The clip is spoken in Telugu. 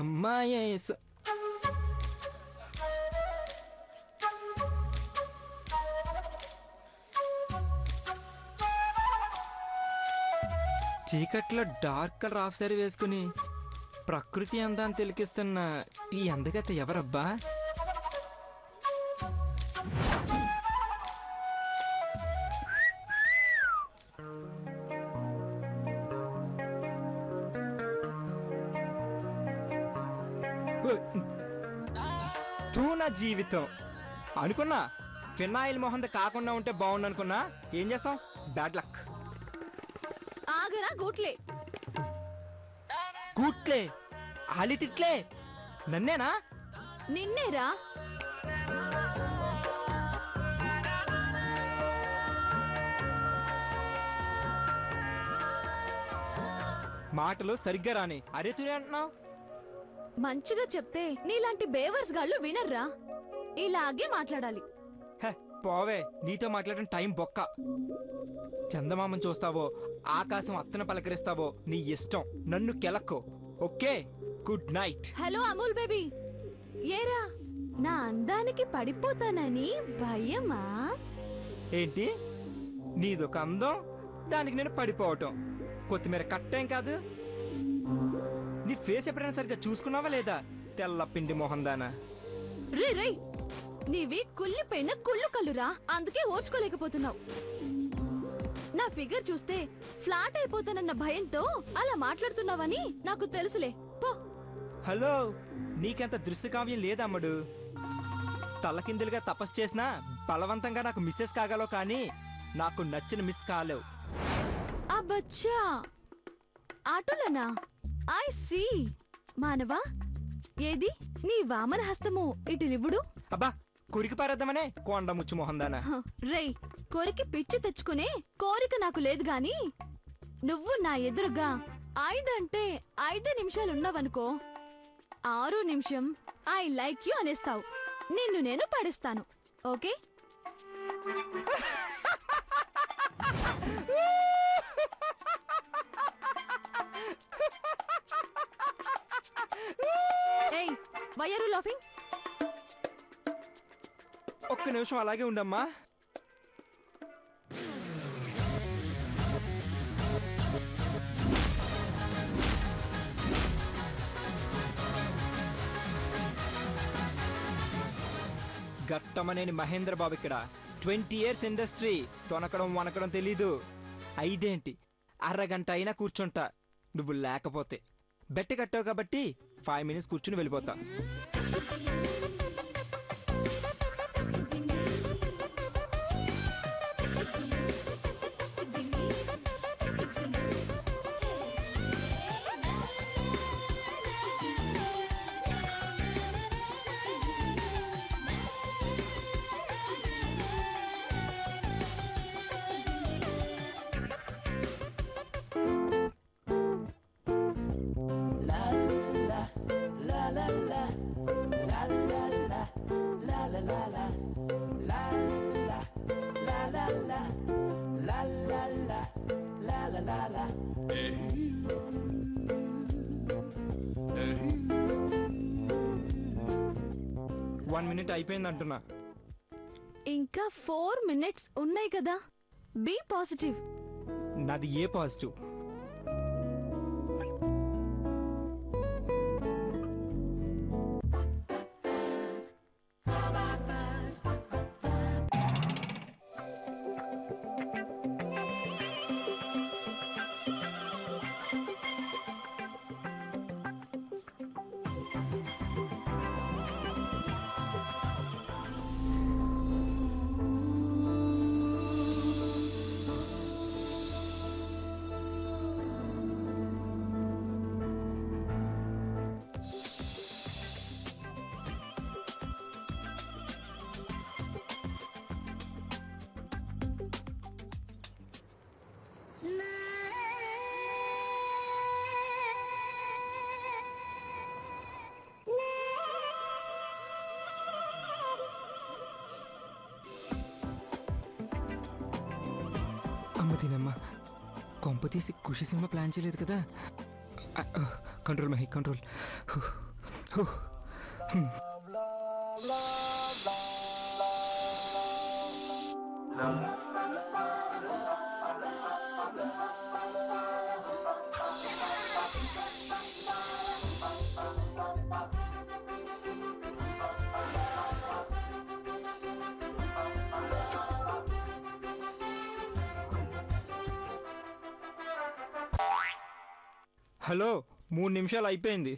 అమ్మాయి చీకట్లో డార్క్ కలర్ హాఫ్ సారీ వేసుకుని ప్రకృతి అందాన్ని తిలకిస్తున్న ఈ అందగత ఎవరబ్బా? నా జీవితం అనుకున్నా ఫినాయిల్ మొహంద కాకుండా ఉంటే బాగుండు అనుకున్నా. ఏం చేస్తాం, బ్యాడ్ లక్. ఆగరా గూట్లే గూట్లే ఆలి తిట్లే నన్నేనా? నిన్నేరా. మాటలు సరిగ్గా రాని అరే తురే అంటున్నావు. మంచిగా చెప్తే నీలాంటి బేవర్స్ గాళ్ళు వినర్రా. ఇలాగే మాట్లాడాలి. పోవే, నీతో మాట్లాడిన టైం బొక్క. చందమామని చూస్తావో ఆకాశం అత్తన పలకరిస్తావో నీ ఇష్టం, నన్ను కెలక్కో. Okay, good night. Hello Amul baby, ఏరా నా అందానికి పడిపోతానని భయమా ఏంటి? నీదొక అందం, దానికి నేను పడిపోవటం. కొత్తిమీర కట్టేం కాదు. నీ ఫేస్ ఎప్పుడైనా సరిగ్గా చూసుకున్నావా లేదా? తెల్ల పిండి మొహం దానా. రే రే, నీవి కుళ్ళిపోయిన కుళ్ళు కళ్ళురా, అందుకే ఓర్చుకోలేకపోతున్నావు. నా ఫిగర్ చూస్తే ఫ్లాట్ అయిపోతానన్న భయంతో అలా మాట్లాడుతున్నావని నాకు తెలుసులే, పో. హలో, నీకెంత దృశ్యకావ్యం లేదమ్మడు. తలకిందులుగా తపస్సు చేసినా బలవంతంగా నాకు మిస్సెస్ కాగలవు, కానీ నాకు నచ్చిన మిస్ కాలేవు. అబ్బచ్చా, ఆటోలనా? I see. మానవా, ఏది నీ వామన హస్తము ఇటులివ్వుడు. అబ్బా, కొరికి పారేద్దామనే కొండ ముచ్చు మొహందానా. రేయ్, కొరికి పిచ్చి తెచ్చుకునే కోరిక నాకు లేదు గాని, నువ్వు నా ఎదురుగా 5 అంటే 5 నిమిషాలున్నావనుకో, 6 నిమిషం ఐ లైక్ యూ అనేస్తావు. నిన్ను నేను పడేస్తాను. ఓకే? ఏయ్, వై ఆర్ యు లాఫింగ్? ఒక్క నిమిషం అలాగే ఉండమ్మా. గట్టమనేని మహేంద్ర బాబు ఇక్కడ. 20 years ఇండస్ట్రీ. తొనకడం వనకడం తెలీదు. 5 ఏంటి, అరగంట అయినా కూర్చుంటా నువ్వు లేకపోతే. బెట్ట కట్టావు కాబట్టి 5 minutes కూర్చుని వెళ్ళిపోతా. వన్ మినిట్ అయిపోయింది అంటున్నా. ఇంకా 4 minutes ఉన్నాయి కదా. Be positive. నాది ఏ పాజిటివ్? దీనమ్మా కొంప తీసి ఖుషి సినిమా ప్లాన్ చేయలేదు కదా. Control Mahi control. హలో 3 నిమిషాలు అయిపోయింది.